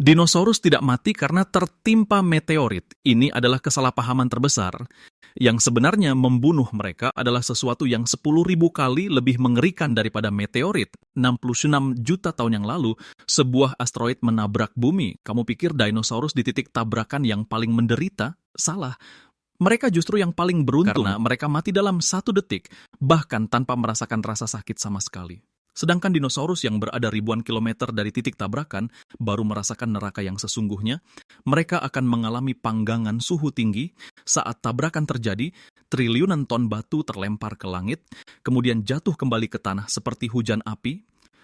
Dinosaurus tidak mati karena tertimpa meteorit. Ini adalah kesalahpahaman terbesar. Yang sebenarnya membunuh mereka adalah sesuatu yang 10.000 kali lebih mengerikan daripada meteorit. 66 juta tahun yang lalu, sebuah asteroid menabrak bumi. Kamu pikir dinosaurus di titik tabrakan yang paling menderita? Salah. Mereka justru yang paling beruntung karena mereka mati dalam 1 detik, bahkan tanpa merasakan rasa sakit sama sekali. Sedangkan dinosaurus yang berada ribuan kilometer dari titik tabrakan baru merasakan neraka yang sesungguhnya. Mereka akan mengalami panggangan suhu tinggi saat tabrakan terjadi, triliunan ton batu terlempar ke langit, kemudian jatuh kembali ke tanah seperti hujan api.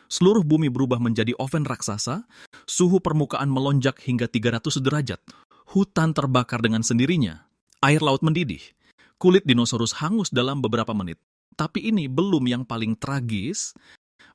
Seluruh bumi berubah menjadi oven raksasa, suhu permukaan melonjak hingga 300 derajat, hutan terbakar dengan sendirinya, air laut mendidih, kulit dinosaurus hangus dalam beberapa menit. Tapi ini belum yang paling tragis.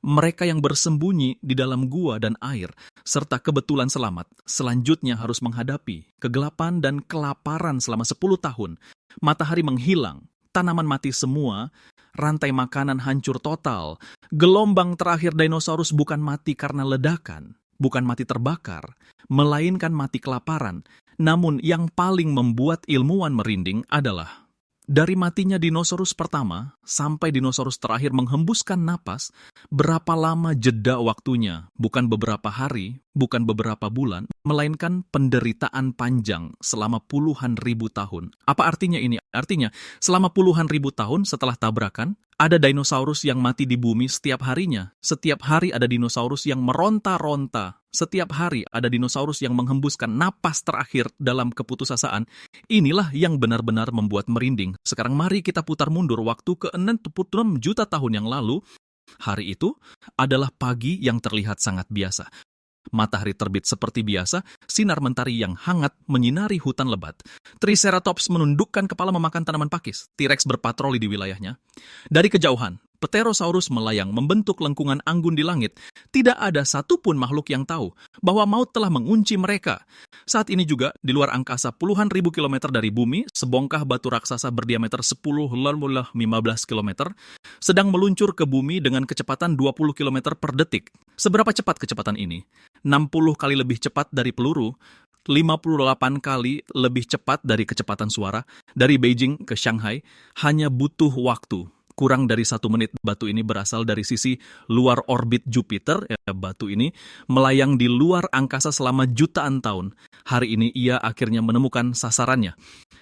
Mereka yang bersembunyi di dalam gua dan air, serta kebetulan selamat, selanjutnya harus menghadapi kegelapan dan kelaparan selama 10 tahun. Matahari menghilang, tanaman mati semua, rantai makanan hancur total. Gelombang terakhir dinosaurus bukan mati karena ledakan, bukan mati terbakar, melainkan mati kelaparan. Namun yang paling membuat ilmuwan merinding adalah dari matinya dinosaurus pertama sampai dinosaurus terakhir menghembuskan napas, berapa lama jeda waktunya? Bukan beberapa hari, bukan beberapa bulan, melainkan penderitaan panjang selama puluhan ribu tahun. Apa artinya ini? Artinya, selama puluhan ribu tahun setelah tabrakan, ada dinosaurus yang mati di bumi setiap harinya. Setiap hari ada dinosaurus yang meronta-ronta. Setiap hari ada dinosaurus yang menghembuskan napas terakhir dalam keputusasaan. Inilah yang benar-benar membuat merinding. Sekarang mari kita putar mundur waktu ke 66 juta tahun yang lalu. Hari itu adalah pagi yang terlihat sangat biasa. Matahari terbit seperti biasa, sinar mentari yang hangat menyinari hutan lebat. Triceratops menundukkan kepala memakan tanaman pakis. T-Rex berpatroli di wilayahnya. Dari kejauhan, Pterosaurus melayang membentuk lengkungan anggun di langit. Tidak ada satupun makhluk yang tahu bahwa maut telah mengunci mereka. Saat ini juga, di luar angkasa puluhan ribu kilometer dari bumi, sebongkah batu raksasa berdiameter 10-15 kilometer sedang meluncur ke bumi dengan kecepatan 20 km per detik. Seberapa cepat kecepatan ini? 60 kali lebih cepat dari peluru, 58 kali lebih cepat dari kecepatan suara. Dari Beijing ke Shanghai, hanya butuh waktu. Kurang dari 1 menit. Batu ini berasal dari sisi luar orbit Jupiter. Batu ini melayang di luar angkasa selama jutaan tahun. Hari ini ia akhirnya menemukan sasarannya.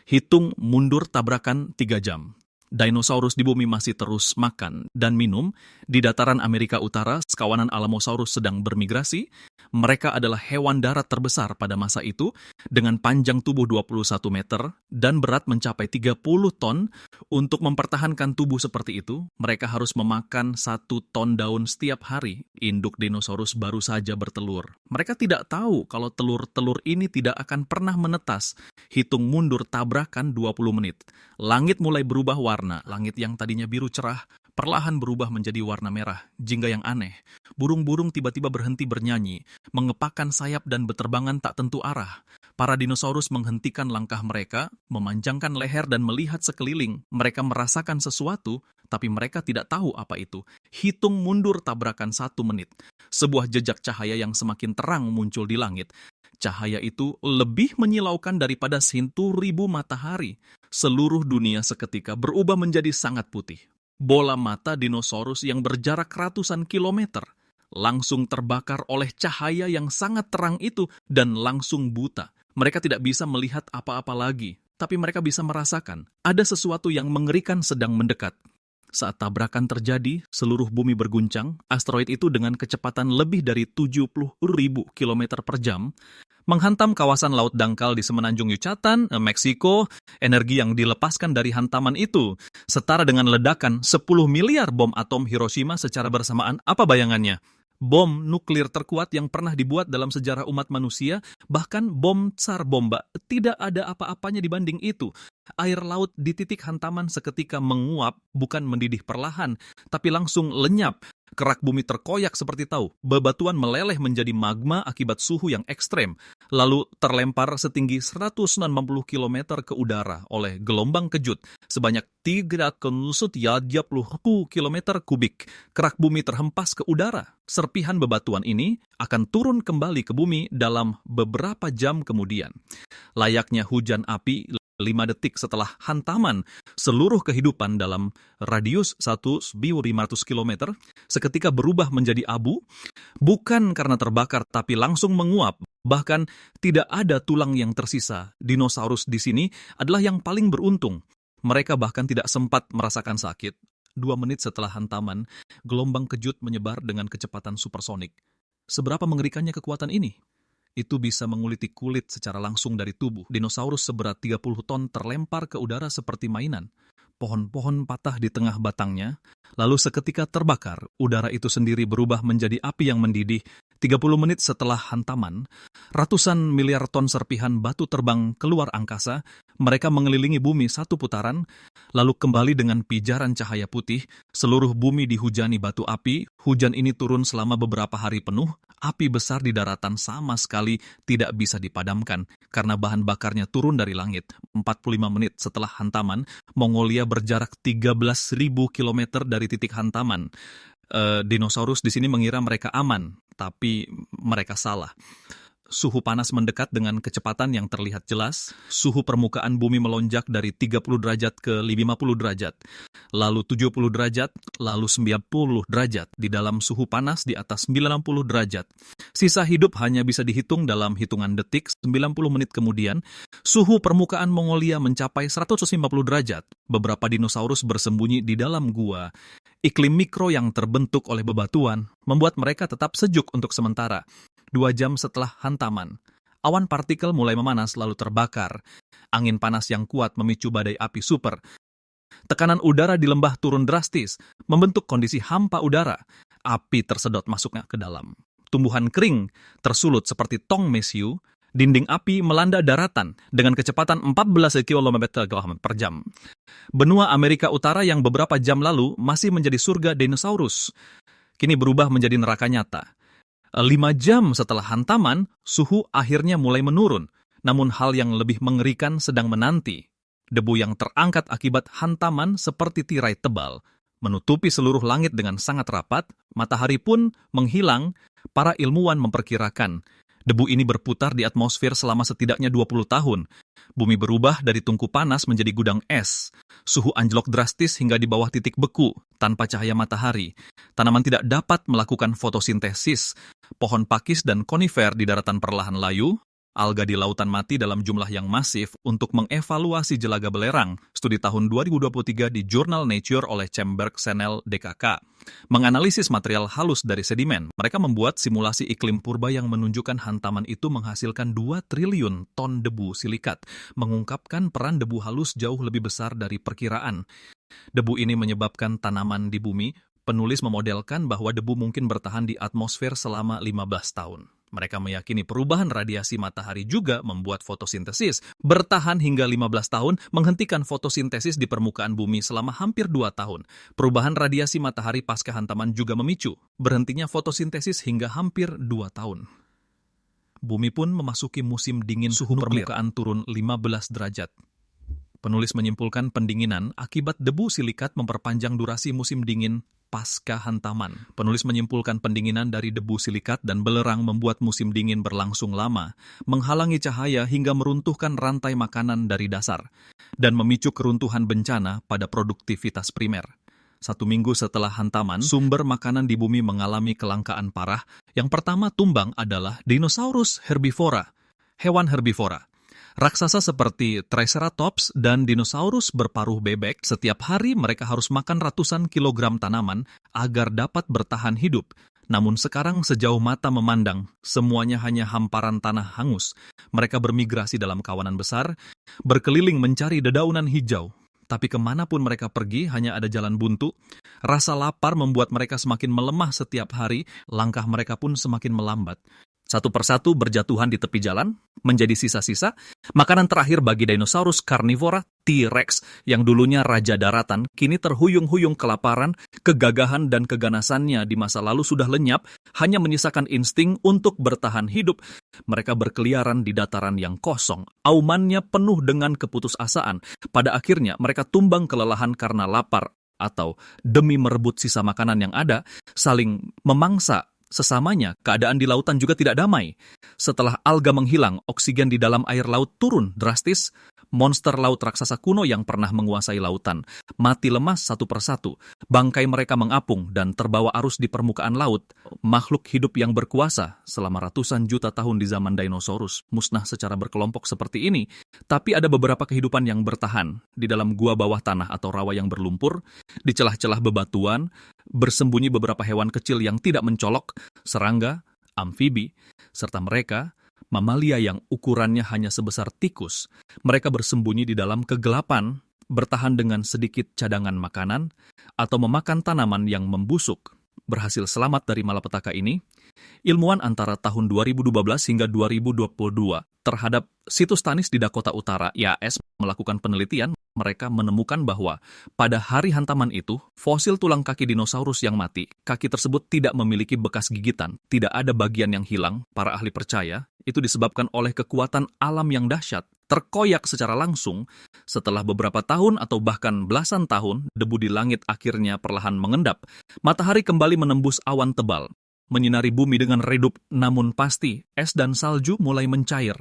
Hitung mundur tabrakan 3 jam. Dinosaurus di bumi masih terus makan dan minum. Di dataran Amerika Utara, sekawanan Alamosaurus sedang bermigrasi. Mereka adalah hewan darat terbesar pada masa itu, dengan panjang tubuh 21 meter dan berat mencapai 30 ton. Untuk mempertahankan tubuh seperti itu, mereka harus memakan 1 ton daun setiap hari. Induk dinosaurus baru saja bertelur. Mereka tidak tahu kalau telur-telur ini tidak akan pernah menetas. Hitung mundur tabrakan 20 menit. Langit mulai berubah warna. Langit yang tadinya biru cerah, perlahan berubah menjadi warna merah. Jingga yang aneh. Burung-burung tiba-tiba berhenti bernyanyi, mengepakkan sayap dan berterbangan tak tentu arah. Para dinosaurus menghentikan langkah mereka, memanjangkan leher dan melihat sekeliling. Mereka merasakan sesuatu, tapi mereka tidak tahu apa itu. Hitung mundur tabrakan 1 menit. Sebuah jejak cahaya yang semakin terang muncul di langit. Cahaya itu lebih menyilaukan daripada 100.000 matahari. Seluruh dunia seketika berubah menjadi sangat putih. Bola mata dinosaurus yang berjarak ratusan kilometer langsung terbakar oleh cahaya yang sangat terang itu dan langsung buta. Mereka tidak bisa melihat apa-apa lagi, tapi mereka bisa merasakan ada sesuatu yang mengerikan sedang mendekat. Saat tabrakan terjadi, seluruh bumi berguncang. Asteroid itu dengan kecepatan lebih dari 70.000 km per jam menghantam kawasan laut dangkal di semenanjung Yucatan, Meksiko. Energi yang dilepaskan dari hantaman itu setara dengan ledakan 10 miliar bom atom Hiroshima secara bersamaan. Apa bayangannya? Bom nuklir terkuat yang pernah dibuat dalam sejarah umat manusia, bahkan bom tsar bomba, tidak ada apa-apanya dibanding itu. Air laut di titik hantaman seketika menguap, bukan mendidih perlahan, tapi langsung lenyap. Kerak bumi terkoyak seperti tahu. Bebatuan meleleh menjadi magma akibat suhu yang ekstrem. lalu terlempar setinggi 190 km ke udara oleh gelombang kejut sebanyak 330 km kubik. Kerak bumi terhempas ke udara. Serpihan bebatuan ini akan turun kembali ke bumi dalam beberapa jam kemudian. Layaknya hujan api 5 detik setelah hantaman, seluruh kehidupan dalam radius 1.500 km seketika berubah menjadi abu, bukan karena terbakar tapi langsung menguap. Bahkan tidak ada tulang yang tersisa. Dinosaurus di sini adalah yang paling beruntung. Mereka bahkan tidak sempat merasakan sakit. 2 menit setelah hantaman, gelombang kejut menyebar dengan kecepatan supersonik. Seberapa mengerikannya kekuatan ini? Itu bisa menguliti kulit secara langsung dari tubuh. Dinosaurus seberat 30 ton terlempar ke udara seperti mainan. Pohon-pohon patah di tengah batangnya, lalu seketika terbakar. Udara itu sendiri berubah menjadi api yang mendidih. 30 menit setelah hantaman, ratusan miliar ton serpihan batu terbang keluar angkasa. Mereka mengelilingi bumi satu putaran, lalu kembali dengan pijaran cahaya putih. Seluruh bumi dihujani batu api. Hujan ini turun selama beberapa hari penuh. Api besar di daratan sama sekali tidak bisa dipadamkan karena bahan bakarnya turun dari langit. 45 menit setelah hantaman, Mongolia berjarak 13.000 km dari titik hantaman. Dinosaurus di sini mengira mereka aman, tapi mereka salah. Suhu panas mendekat dengan kecepatan yang terlihat jelas. Suhu permukaan bumi melonjak dari 30 derajat ke 50 derajat, lalu 70 derajat, lalu 90 derajat. Di dalam suhu panas di atas 90 derajat. Sisa hidup hanya bisa dihitung dalam hitungan detik. 90 menit kemudian, suhu permukaan Mongolia mencapai 150 derajat. Beberapa dinosaurus bersembunyi di dalam gua. Iklim mikro yang terbentuk oleh bebatuan membuat mereka tetap sejuk untuk sementara. 2 jam setelah hantaman, awan partikel mulai memanas lalu terbakar. Angin panas yang kuat memicu badai api super. Tekanan udara di lembah turun drastis, membentuk kondisi hampa udara. Api tersedot masuknya ke dalam. Tumbuhan kering tersulut seperti tong mesiu. Dinding api melanda daratan dengan kecepatan 14 km per jam. Benua Amerika Utara yang beberapa jam lalu masih menjadi surga dinosaurus, kini berubah menjadi neraka nyata. 5 jam setelah hantaman, suhu akhirnya mulai menurun. Namun hal yang lebih mengerikan sedang menanti. Debu yang terangkat akibat hantaman seperti tirai tebal, menutupi seluruh langit dengan sangat rapat. Matahari pun menghilang. Para ilmuwan memperkirakan debu ini berputar di atmosfer selama setidaknya 20 tahun. Bumi berubah dari tungku panas menjadi gudang es. Suhu anjlok drastis hingga di bawah titik beku, tanpa cahaya matahari. Tanaman tidak dapat melakukan fotosintesis. Pohon pakis dan konifer di daratan perlahan layu. Alga di lautan mati dalam jumlah yang masif. Untuk mengevaluasi jelaga belerang, studi tahun 2023 di jurnal Nature oleh Chamberg Senel DKK menganalisis material halus dari sedimen. Mereka membuat simulasi iklim purba yang menunjukkan hantaman itu menghasilkan 2 triliun ton debu silikat, mengungkapkan peran debu halus jauh lebih besar dari perkiraan. Debu ini menyebabkan tanaman di bumi. Penulis memodelkan bahwa debu mungkin bertahan di atmosfer selama 15 tahun. Mereka meyakini perubahan radiasi matahari juga membuat fotosintesis bertahan hingga 15 tahun, menghentikan fotosintesis di permukaan bumi selama hampir 2 tahun. Perubahan radiasi matahari pasca hantaman juga memicu berhentinya fotosintesis hingga hampir 2 tahun. Bumi pun memasuki musim dingin, suhu permukaan turun 15 derajat. Penulis menyimpulkan pendinginan akibat debu silikat memperpanjang durasi musim dingin pasca hantaman. Penulis menyimpulkan pendinginan dari debu silikat dan belerang membuat musim dingin berlangsung lama, menghalangi cahaya hingga meruntuhkan rantai makanan dari dasar, dan memicu keruntuhan bencana pada produktivitas primer. 1 minggu setelah hantaman, sumber makanan di bumi mengalami kelangkaan parah. Yang pertama tumbang adalah dinosaurus herbivora, hewan herbivora. Raksasa seperti Triceratops dan dinosaurus berparuh bebek, setiap hari mereka harus makan ratusan kilogram tanaman agar dapat bertahan hidup. Namun sekarang sejauh mata memandang, semuanya hanya hamparan tanah hangus. Mereka bermigrasi dalam kawanan besar, berkeliling mencari dedaunan hijau. Tapi kemanapun mereka pergi, hanya ada jalan buntu. Rasa lapar membuat mereka semakin melemah setiap hari, langkah mereka pun semakin melambat. Satu persatu berjatuhan di tepi jalan, menjadi sisa-sisa. Makanan terakhir bagi dinosaurus karnivora, T-Rex, yang dulunya raja daratan, kini terhuyung-huyung kelaparan, kegagahan dan keganasannya di masa lalu sudah lenyap, hanya menyisakan insting untuk bertahan hidup. Mereka berkeliaran di dataran yang kosong, aumannya penuh dengan keputusasaan. Pada akhirnya mereka tumbang kelelahan karena lapar, atau demi merebut sisa makanan yang ada, saling memangsa sesamanya. Keadaan di lautan juga tidak damai. Setelah alga menghilang, oksigen di dalam air laut turun drastis. Monster laut raksasa kuno yang pernah menguasai lautan mati lemas satu persatu. Bangkai mereka mengapung dan terbawa arus di permukaan laut. Makhluk hidup yang berkuasa selama ratusan juta tahun di zaman dinosaurus musnah secara berkelompok seperti ini. Tapi ada beberapa kehidupan yang bertahan di dalam gua bawah tanah atau rawa yang berlumpur, di celah-celah bebatuan, bersembunyi beberapa hewan kecil yang tidak mencolok, serangga, amfibi, serta mereka, mamalia yang ukurannya hanya sebesar tikus. Mereka bersembunyi di dalam kegelapan, bertahan dengan sedikit cadangan makanan, atau memakan tanaman yang membusuk. Berhasil selamat dari malapetaka ini, ilmuwan antara tahun 2012 hingga 2022 terhadap situs Tanis di Dakota Utara, IAS, melakukan penelitian. Mereka menemukan bahwa pada hari hantaman itu, fosil tulang kaki dinosaurus yang mati, kaki tersebut tidak memiliki bekas gigitan, tidak ada bagian yang hilang. Para ahli percaya, itu disebabkan oleh kekuatan alam yang dahsyat, terkoyak secara langsung. Setelah beberapa tahun atau bahkan belasan tahun, debu di langit akhirnya perlahan mengendap. Matahari kembali menembus awan tebal, menyinari bumi dengan redup, namun pasti es dan salju mulai mencair,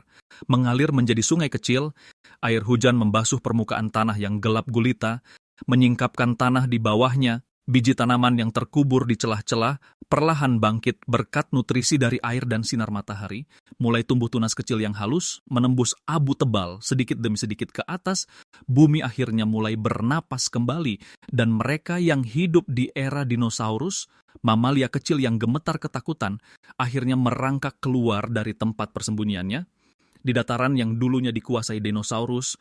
mengalir menjadi sungai kecil. Air hujan membasuh permukaan tanah yang gelap gulita, menyingkapkan tanah di bawahnya. Biji tanaman yang terkubur di celah-celah perlahan bangkit berkat nutrisi dari air dan sinar matahari. Mulai tumbuh tunas kecil yang halus, menembus abu tebal sedikit demi sedikit ke atas. Bumi akhirnya mulai bernapas kembali, dan mereka yang hidup di era dinosaurus, mamalia kecil yang gemetar ketakutan, akhirnya merangkak keluar dari tempat persembunyiannya. Di dataran yang dulunya dikuasai dinosaurus,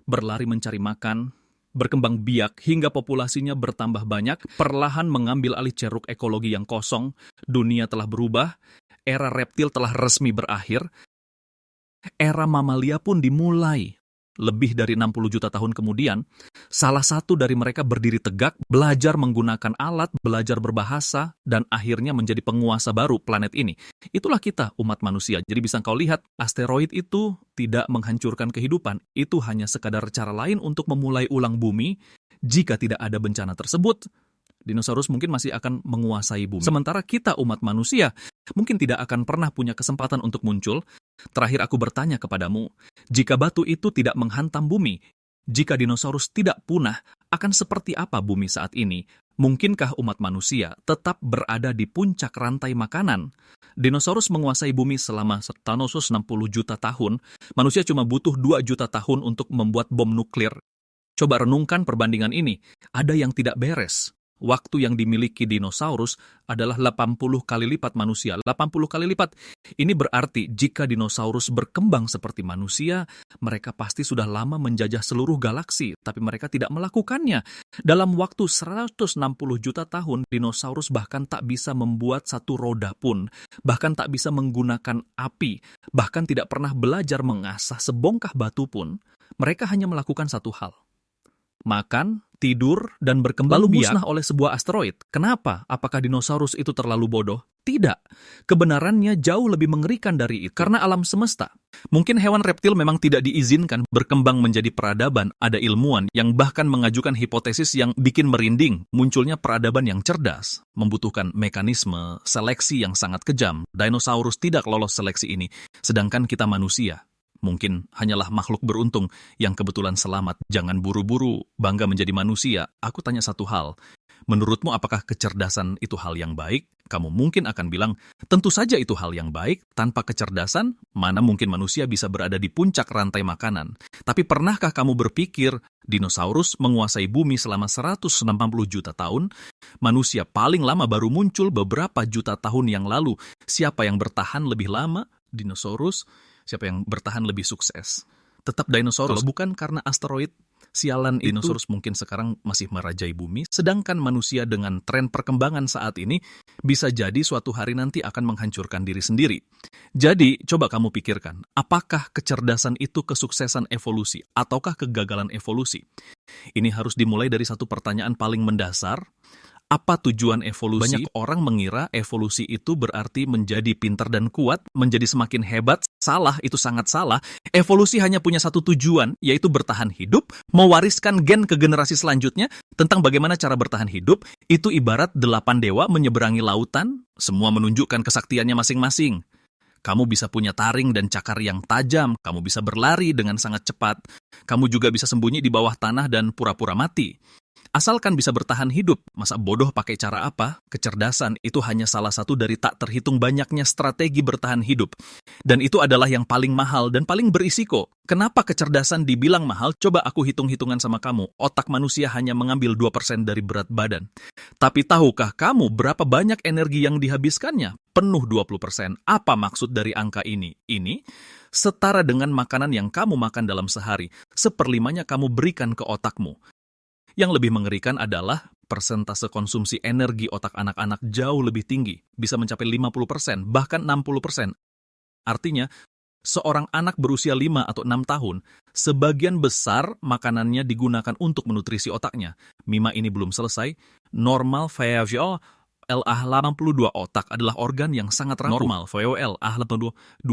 berlari mencari makan, berkembang biak hingga populasinya bertambah banyak, perlahan mengambil alih ceruk ekologi yang kosong. Dunia telah berubah, era reptil telah resmi berakhir, era mamalia pun dimulai. Lebih dari 60 juta tahun kemudian, salah satu dari mereka berdiri tegak, belajar menggunakan alat, belajar berbahasa, dan akhirnya menjadi penguasa baru planet ini. Itulah kita, umat manusia. Jadi bisa kau lihat, asteroid itu tidak menghancurkan kehidupan. Itu hanya sekadar cara lain untuk memulai ulang bumi. Jika tidak ada bencana tersebut, dinosaurus mungkin masih akan menguasai bumi. Sementara kita, umat manusia, mungkin tidak akan pernah punya kesempatan untuk muncul. Terakhir aku bertanya kepadamu, jika batu itu tidak menghantam bumi, jika dinosaurus tidak punah, akan seperti apa bumi saat ini? Mungkinkah umat manusia tetap berada di puncak rantai makanan? Dinosaurus menguasai bumi selama 160 juta tahun, manusia cuma butuh 2 juta tahun untuk membuat bom nuklir. Coba renungkan perbandingan ini, ada yang tidak beres. Waktu yang dimiliki dinosaurus adalah 80 kali lipat manusia. 80 kali lipat. Ini berarti jika dinosaurus berkembang seperti manusia, mereka pasti sudah lama menjajah seluruh galaksi, tapi mereka tidak melakukannya. Dalam waktu 160 juta tahun, dinosaurus bahkan tak bisa membuat satu roda pun, bahkan tak bisa menggunakan api, bahkan tidak pernah belajar mengasah sebongkah batu pun. Mereka hanya melakukan satu hal: makan, tidur, dan berkembang lalu musnah oleh sebuah asteroid. Kenapa? Apakah dinosaurus itu terlalu bodoh? Tidak. Kebenarannya jauh lebih mengerikan dari itu. Karena alam semesta. Mungkin hewan reptil memang tidak diizinkan berkembang menjadi peradaban. Ada ilmuwan yang bahkan mengajukan hipotesis yang bikin merinding. Munculnya peradaban yang cerdas, membutuhkan mekanisme seleksi yang sangat kejam. Dinosaurus tidak lolos seleksi ini. Sedangkan kita manusia mungkin hanyalah makhluk beruntung yang kebetulan selamat. Jangan buru-buru bangga menjadi manusia. Aku tanya satu hal. Menurutmu apakah kecerdasan itu hal yang baik? Kamu mungkin akan bilang, tentu saja itu hal yang baik. Tanpa kecerdasan, mana mungkin manusia bisa berada di puncak rantai makanan. Tapi pernahkah kamu berpikir, dinosaurus menguasai bumi selama 160 juta tahun? Manusia paling lama baru muncul beberapa juta tahun yang lalu. Siapa yang bertahan lebih lama? Dinosaurus. Siapa yang bertahan lebih sukses? Tetap dinosaurus. Kalau bukan karena asteroid, Sialan dinosaurus mungkin sekarang masih merajai bumi, sedangkan manusia dengan tren perkembangan saat ini bisa jadi suatu hari nanti akan menghancurkan diri sendiri. Jadi, coba kamu pikirkan, apakah kecerdasan itu kesuksesan evolusi ataukah kegagalan evolusi? Ini harus dimulai dari satu pertanyaan paling mendasar. Apa tujuan evolusi? Banyak orang mengira evolusi itu berarti menjadi pintar dan kuat, menjadi semakin hebat. Salah, itu sangat salah. Evolusi hanya punya satu tujuan, yaitu bertahan hidup, mewariskan gen ke generasi selanjutnya. Tentang bagaimana cara bertahan hidup, itu ibarat 8 dewa menyeberangi lautan, semua menunjukkan kesaktiannya masing-masing. Kamu bisa punya taring dan cakar yang tajam, kamu bisa berlari dengan sangat cepat, kamu juga bisa sembunyi di bawah tanah dan pura-pura mati. Asalkan bisa bertahan hidup, masa bodoh pakai cara apa? Kecerdasan itu hanya salah satu dari tak terhitung banyaknya strategi bertahan hidup. Dan itu adalah yang paling mahal dan paling berisiko. Kenapa kecerdasan dibilang mahal? Coba aku hitung-hitungan sama kamu. Otak manusia hanya mengambil 2% dari berat badan. Tapi tahukah kamu berapa banyak energi yang dihabiskannya? Penuh 20%. Apa maksud dari angka ini? Ini setara dengan makanan yang kamu makan dalam sehari. 1/5-nya kamu berikan ke otakmu. Yang lebih mengerikan adalah persentase konsumsi energi otak anak-anak jauh lebih tinggi, bisa mencapai 50%, bahkan 60%. Artinya, seorang anak berusia 5 atau 6 tahun, sebagian besar makanannya digunakan untuk menutrisi otaknya. Mima ini belum selesai, normal VAVO LA82 otak adalah organ yang sangat rapuh. Normal VOL A82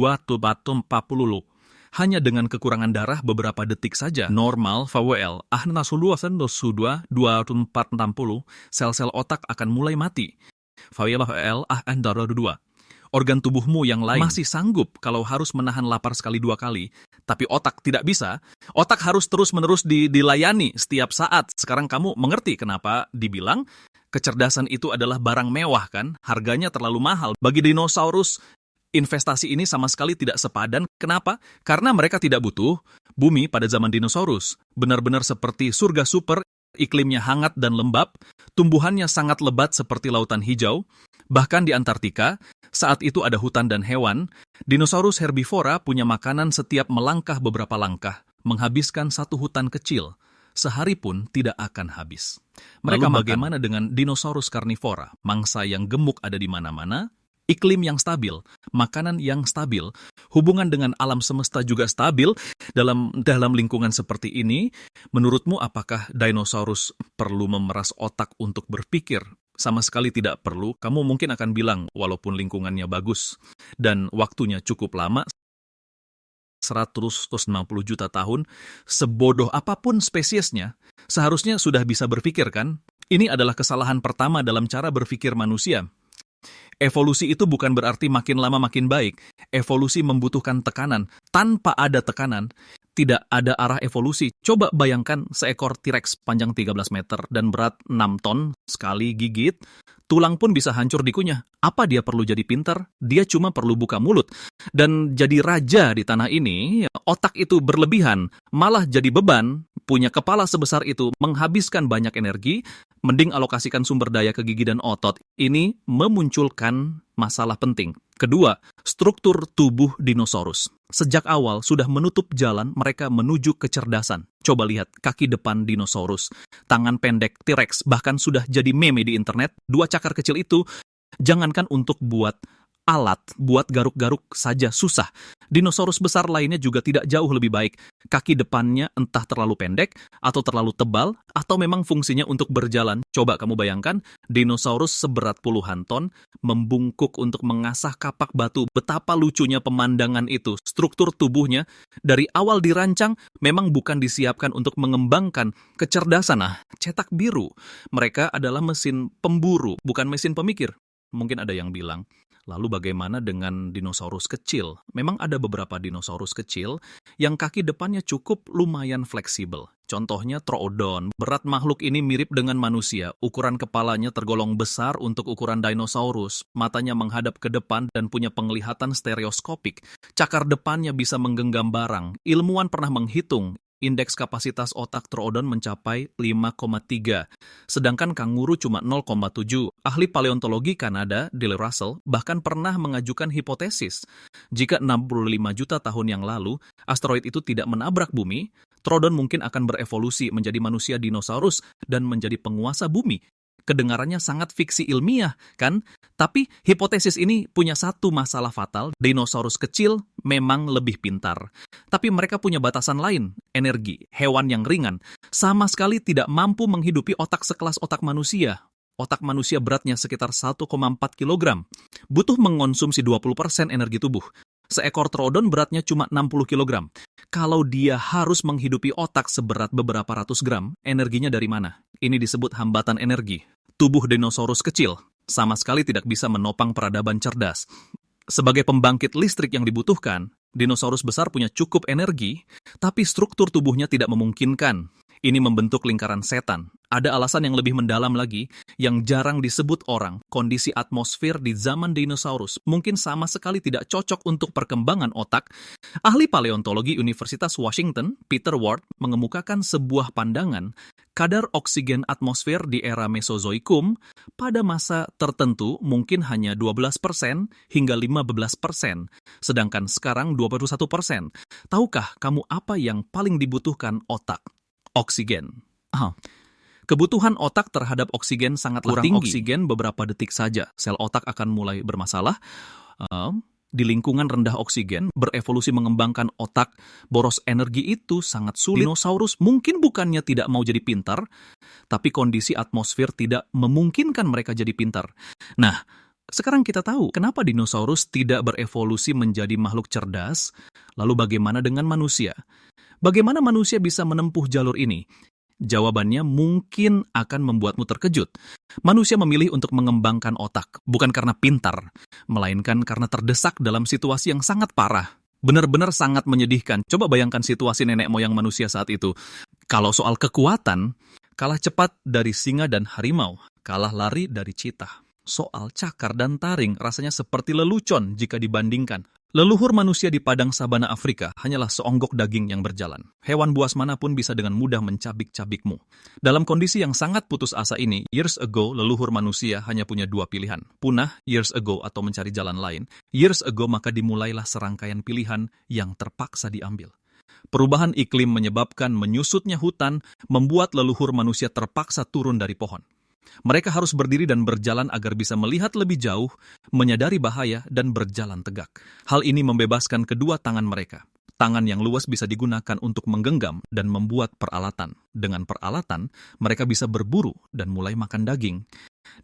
hanya dengan kekurangan darah beberapa detik saja. Normal VWL A240 sel-sel otak akan mulai mati. VWL A2 organ tubuhmu yang lain masih sanggup kalau harus menahan lapar sekali 2 kali, tapi otak tidak bisa. Otak harus terus-menerus dilayani setiap saat. Sekarang kamu mengerti kenapa dibilang kecerdasan itu adalah barang mewah kan? Harganya terlalu mahal. Bagi dinosaurus, investasi ini sama sekali tidak sepadan. Kenapa? Karena mereka tidak butuh. Bumi pada zaman dinosaurus benar-benar seperti surga super, iklimnya hangat dan lembab, tumbuhannya sangat lebat seperti lautan hijau. Bahkan di Antartika, saat itu ada hutan dan hewan, dinosaurus herbivora punya makanan setiap melangkah beberapa langkah, menghabiskan satu hutan kecil. Sehari pun tidak akan habis. Mereka bagaimana dengan dinosaurus karnivora? Mangsa yang gemuk ada di mana-mana, iklim yang stabil, makanan yang stabil, hubungan dengan alam semesta juga stabil dalam lingkungan seperti ini. Menurutmu apakah dinosaurus perlu memeras otak untuk berpikir? Sama sekali tidak perlu. Kamu mungkin akan bilang, walaupun lingkungannya bagus dan waktunya cukup lama, 160 juta tahun, sebodoh apapun spesiesnya, seharusnya sudah bisa berpikir kan? Ini adalah kesalahan pertama dalam cara berpikir manusia. Evolusi itu bukan berarti makin lama makin baik. Evolusi membutuhkan tekanan. Tanpa ada tekanan, tidak ada arah evolusi. Coba bayangkan seekor T-Rex panjang 13 meter dan berat 6 ton, sekali gigit, tulang pun bisa hancur dikunyah. Apa dia perlu jadi pintar? Dia cuma perlu buka mulut. Dan jadi raja di tanah ini, otak itu berlebihan, malah jadi beban. Punya kepala sebesar itu, menghabiskan banyak energi, mending alokasikan sumber daya ke gigi dan otot. Ini memunculkan masalah penting. Kedua, struktur tubuh dinosaurus. Sejak awal sudah menutup jalan mereka menuju kecerdasan. Coba lihat kaki depan dinosaurus, tangan pendek T-Rex, bahkan sudah jadi meme di internet. 2 cakar kecil itu, jangankan untuk buat alat, buat garuk-garuk saja susah. Dinosaurus besar lainnya juga tidak jauh lebih baik. Kaki depannya entah terlalu pendek, atau terlalu tebal, atau memang fungsinya untuk berjalan. Coba kamu bayangkan, dinosaurus seberat puluhan ton, membungkuk untuk mengasah kapak batu. Betapa lucunya pemandangan itu. Struktur tubuhnya, dari awal dirancang, memang bukan disiapkan untuk mengembangkan kecerdasan. Cetak biru. Mereka adalah mesin pemburu, bukan mesin pemikir. Mungkin ada yang bilang, lalu bagaimana dengan dinosaurus kecil? Memang ada beberapa dinosaurus kecil yang kaki depannya cukup lumayan fleksibel. Contohnya Troodon. Berat makhluk ini mirip dengan manusia. Ukuran kepalanya tergolong besar untuk ukuran dinosaurus. Matanya menghadap ke depan dan punya penglihatan stereoskopik. Cakar depannya bisa menggenggam barang. Ilmuwan pernah menghitung indeks kapasitas otak Troodon mencapai 5,3, sedangkan kanguru cuma 0,7. Ahli paleontologi Kanada, Dale Russell, bahkan pernah mengajukan hipotesis. Jika 65 juta tahun yang lalu, asteroid itu tidak menabrak bumi, Troodon mungkin akan berevolusi menjadi manusia dinosaurus dan menjadi penguasa bumi. Kedengarannya sangat fiksi ilmiah, kan? Tapi hipotesis ini punya satu masalah fatal. Dinosaurus kecil memang lebih pintar. Tapi mereka punya batasan lain, energi. Hewan yang ringan sama sekali tidak mampu menghidupi otak sekelas otak manusia. Otak manusia beratnya sekitar 1,4 kg. Butuh mengonsumsi 20% energi tubuh. Seekor Troodon beratnya cuma 60 kg. Kalau dia harus menghidupi otak seberat beberapa ratus gram, energinya dari mana? Ini disebut hambatan energi. Tubuh dinosaurus kecil sama sekali tidak bisa menopang peradaban cerdas. Sebagai pembangkit listrik yang dibutuhkan, dinosaurus besar punya cukup energi, tapi struktur tubuhnya tidak memungkinkan. Ini membentuk lingkaran setan. Ada alasan yang lebih mendalam lagi, yang jarang disebut orang. Kondisi atmosfer di zaman dinosaurus mungkin sama sekali tidak cocok untuk perkembangan otak. Ahli paleontologi Universitas Washington, Peter Ward, mengemukakan sebuah pandangan kadar oksigen atmosfer di era Mesozoikum pada masa tertentu mungkin hanya 12% hingga 15%, sedangkan sekarang 21%. Tahukah kamu apa yang paling dibutuhkan otak? Oksigen. Kebutuhan otak terhadap oksigen sangatlah tinggi. Oksigen beberapa detik saja, sel otak akan mulai bermasalah. Di lingkungan rendah oksigen, berevolusi mengembangkan otak, boros energi itu sangat sulit. Dinosaurus mungkin bukannya tidak mau jadi pintar, tapi kondisi atmosfer tidak memungkinkan mereka jadi pintar. Nah, sekarang kita tahu kenapa dinosaurus tidak berevolusi menjadi makhluk cerdas. Lalu bagaimana dengan manusia? Bagaimana manusia bisa menempuh jalur ini? Jawabannya mungkin akan membuatmu terkejut. Manusia memilih untuk mengembangkan otak, bukan karena pintar, melainkan karena terdesak dalam situasi yang sangat parah. Benar-benar sangat menyedihkan. Coba bayangkan situasi nenek moyang manusia saat itu. Kalau soal kekuatan, kalah cepat dari singa dan harimau, kalah lari dari citah. Soal cakar dan taring rasanya seperti lelucon jika dibandingkan. Leluhur manusia di padang sabana Afrika hanyalah seonggok daging yang berjalan. Hewan buas manapun bisa dengan mudah mencabik-cabikmu. Dalam kondisi yang sangat putus asa ini, years ago leluhur manusia hanya punya dua pilihan. Punah, years ago, atau mencari jalan lain. Years ago maka dimulailah serangkaian pilihan yang terpaksa diambil. Perubahan iklim menyebabkan menyusutnya hutan, membuat leluhur manusia terpaksa turun dari pohon. Mereka harus berdiri dan berjalan agar bisa melihat lebih jauh, menyadari bahaya, dan berjalan tegak. Hal ini membebaskan kedua tangan mereka. Tangan yang luas bisa digunakan untuk menggenggam dan membuat peralatan. Dengan peralatan, mereka bisa berburu dan mulai makan daging.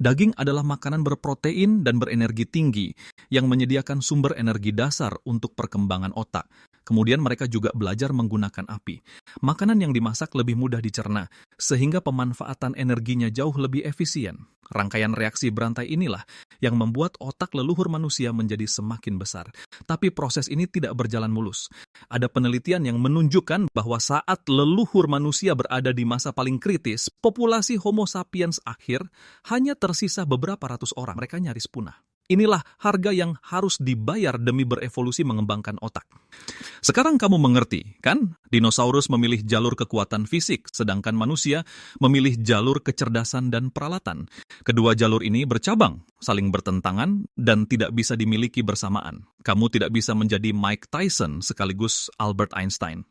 Daging adalah makanan berprotein dan berenergi tinggi yang menyediakan sumber energi dasar untuk perkembangan otak. Kemudian mereka juga belajar menggunakan api. Makanan yang dimasak lebih mudah dicerna, sehingga pemanfaatan energinya jauh lebih efisien. Rangkaian reaksi berantai inilah yang membuat otak leluhur manusia menjadi semakin besar. Tapi proses ini tidak berjalan mulus. Ada penelitian yang menunjukkan bahwa saat leluhur manusia berada di masa paling kritis, populasi Homo sapiens akhir hanya tersisa beberapa ratus orang. Mereka nyaris punah. Inilah harga yang harus dibayar demi berevolusi mengembangkan otak. Sekarang kamu mengerti, kan? Dinosaurus memilih jalur kekuatan fisik, sedangkan manusia memilih jalur kecerdasan dan peralatan. Kedua jalur ini bercabang, saling bertentangan, dan tidak bisa dimiliki bersamaan. Kamu tidak bisa menjadi Mike Tyson sekaligus Albert Einstein.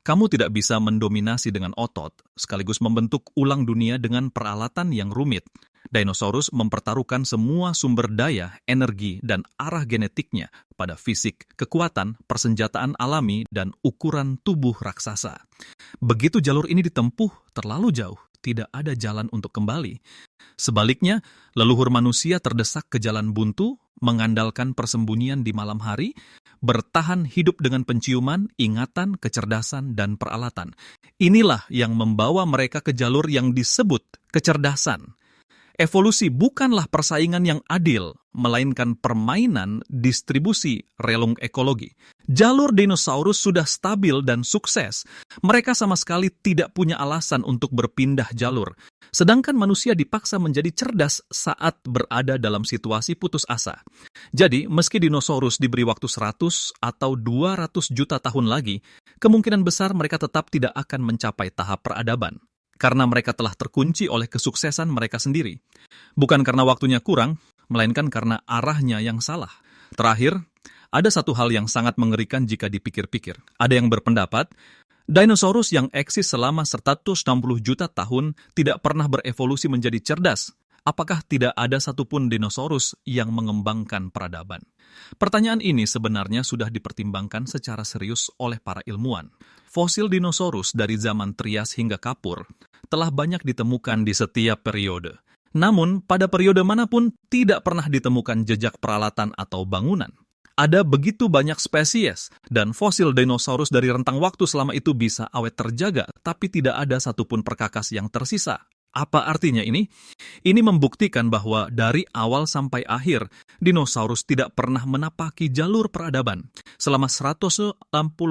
Kamu tidak bisa mendominasi dengan otot, sekaligus membentuk ulang dunia dengan peralatan yang rumit. Dinosaurus mempertaruhkan semua sumber daya, energi, dan arah genetiknya pada fisik, kekuatan, persenjataan alami, dan ukuran tubuh raksasa. Begitu jalur ini ditempuh terlalu jauh, tidak ada jalan untuk kembali. Sebaliknya, leluhur manusia terdesak ke jalan buntu, mengandalkan persembunyian di malam hari, bertahan hidup dengan penciuman, ingatan, kecerdasan, dan peralatan. Inilah yang membawa mereka ke jalur yang disebut kecerdasan. Evolusi bukanlah persaingan yang adil, melainkan permainan distribusi relung ekologi. Jalur dinosaurus sudah stabil dan sukses. Mereka sama sekali tidak punya alasan untuk berpindah jalur. Sedangkan manusia dipaksa menjadi cerdas saat berada dalam situasi putus asa. Jadi, meski dinosaurus diberi waktu 100 atau 200 juta tahun lagi, kemungkinan besar mereka tetap tidak akan mencapai tahap peradaban. Karena mereka telah terkunci oleh kesuksesan mereka sendiri. Bukan karena waktunya kurang, melainkan karena arahnya yang salah. Terakhir, ada satu hal yang sangat mengerikan jika dipikir-pikir. Ada yang berpendapat, Dinosaurus yang eksis selama 160 juta tahun tidak pernah berevolusi menjadi cerdas. Apakah tidak ada satupun dinosaurus yang mengembangkan peradaban? Pertanyaan ini sebenarnya sudah dipertimbangkan secara serius oleh para ilmuwan. Fosil dinosaurus dari zaman Trias hingga Kapur telah banyak ditemukan di setiap periode. Namun, pada periode manapun tidak pernah ditemukan jejak peralatan atau bangunan. Ada begitu banyak spesies, dan fosil dinosaurus dari rentang waktu selama itu bisa awet terjaga, tapi tidak ada satupun perkakas yang tersisa. Apa artinya ini? Ini membuktikan bahwa dari awal sampai akhir, dinosaurus tidak pernah menapaki jalur peradaban. Selama 160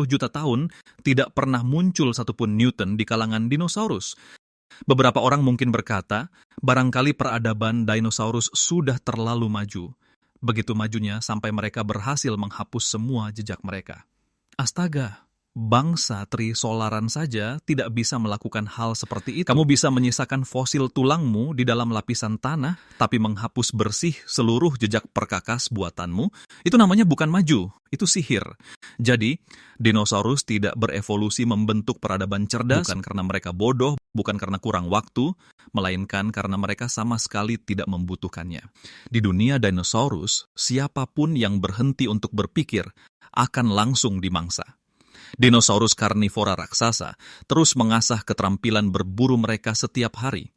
juta tahun, tidak pernah muncul satupun Newton di kalangan dinosaurus. Beberapa orang mungkin berkata, barangkali peradaban dinosaurus sudah terlalu maju. Begitu majunya sampai mereka berhasil menghapus semua jejak mereka. Astaga! Bangsa trisolaran saja tidak bisa melakukan hal seperti itu. Kamu bisa menyisakan fosil tulangmu di dalam lapisan tanah, tapi menghapus bersih seluruh jejak perkakas buatanmu, itu namanya bukan maju, itu sihir. Jadi, dinosaurus tidak berevolusi membentuk peradaban cerdas, bukan karena mereka bodoh, bukan karena kurang waktu, melainkan karena mereka sama sekali tidak membutuhkannya. Di dunia dinosaurus, siapapun yang berhenti untuk berpikir akan langsung dimangsa. Dinosaurus karnivora raksasa terus mengasah keterampilan berburu mereka setiap hari.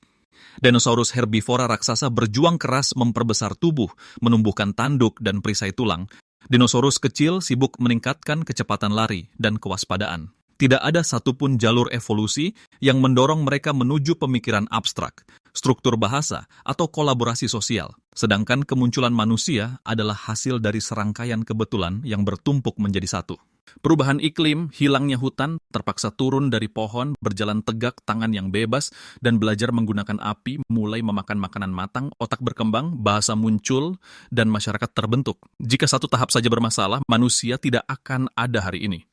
Dinosaurus herbivora raksasa berjuang keras memperbesar tubuh, menumbuhkan tanduk dan perisai tulang. Dinosaurus kecil sibuk meningkatkan kecepatan lari dan kewaspadaan. Tidak ada satupun jalur evolusi yang mendorong mereka menuju pemikiran abstrak, struktur bahasa, atau kolaborasi sosial. Sedangkan kemunculan manusia adalah hasil dari serangkaian kebetulan yang bertumpuk menjadi satu. Perubahan iklim, hilangnya hutan, terpaksa turun dari pohon, berjalan tegak, tangan yang bebas, dan belajar menggunakan api, mulai memakan makanan matang, otak berkembang, bahasa muncul, dan masyarakat terbentuk. Jika satu tahap saja bermasalah, manusia tidak akan ada hari ini.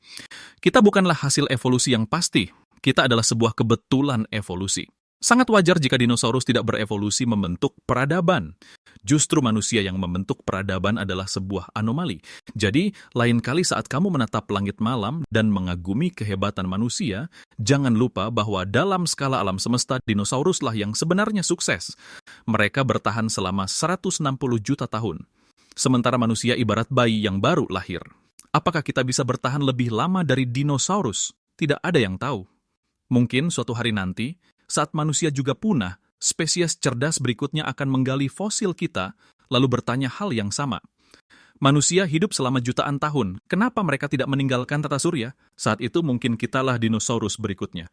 Kita bukanlah hasil evolusi yang pasti, kita adalah sebuah kebetulan evolusi. Sangat wajar jika dinosaurus tidak berevolusi membentuk peradaban. Justru manusia yang membentuk peradaban adalah sebuah anomali. Jadi, lain kali saat kamu menatap langit malam dan mengagumi kehebatan manusia, jangan lupa bahwa dalam skala alam semesta, dinosauruslah yang sebenarnya sukses. Mereka bertahan selama 160 juta tahun. Sementara manusia ibarat bayi yang baru lahir. Apakah kita bisa bertahan lebih lama dari dinosaurus? Tidak ada yang tahu. Mungkin suatu hari nanti, saat manusia juga punah, spesies cerdas berikutnya akan menggali fosil kita, lalu bertanya hal yang sama. Manusia hidup selama jutaan tahun, kenapa mereka tidak meninggalkan tata surya? Saat itu mungkin kitalah dinosaurus berikutnya.